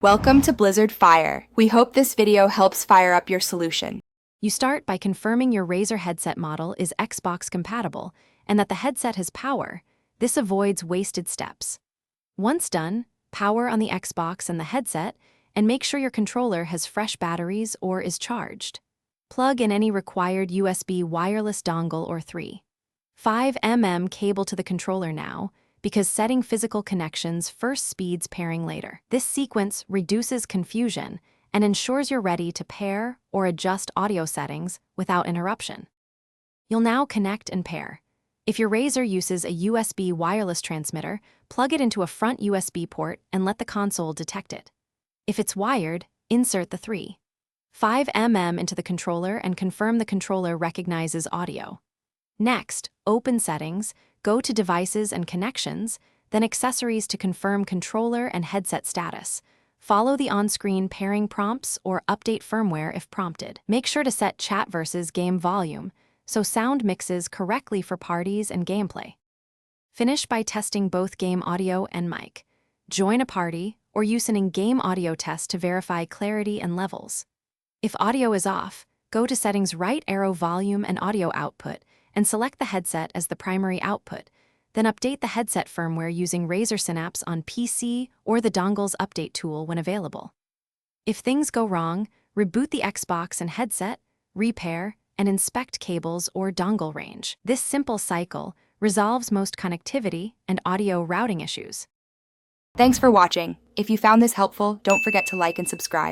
Welcome to Blizzard Fire. We hope this video helps fire up your solution. You start by confirming your Razer headset model is Xbox compatible and that the headset has power. This avoids wasted steps. Once done, power on the Xbox and the headset and make sure your controller has fresh batteries or is charged. Plug in any required USB wireless dongle or 3.5mm cable to the controller now, because setting physical connections first speeds pairing later. This sequence reduces confusion and ensures you're ready to pair or adjust audio settings without interruption. You'll now connect and pair. If your Razer uses a USB wireless transmitter, plug it into a front USB port and let the console detect it. If it's wired, insert the 3.5mm into the controller and confirm the controller recognizes audio. Next, open Settings, go to Devices and Connections, then Accessories to confirm controller and headset status. Follow the on-screen pairing prompts or update firmware if prompted. Make sure to set chat versus game volume, so sound mixes correctly for parties and gameplay. Finish by testing both game audio and mic. Join a party or use an in-game audio test to verify clarity and levels. If audio is off, go to Settings, right arrow volume and audio output, and select the headset as the primary output. Then update the headset firmware using Razer Synapse on PC or the dongle's update tool when available. If things go wrong, reboot the Xbox and headset, repair, and inspect cables or dongle range. This simple cycle resolves most connectivity and audio routing issues. Thanks for watching. If you found this helpful, don't forget to like and subscribe.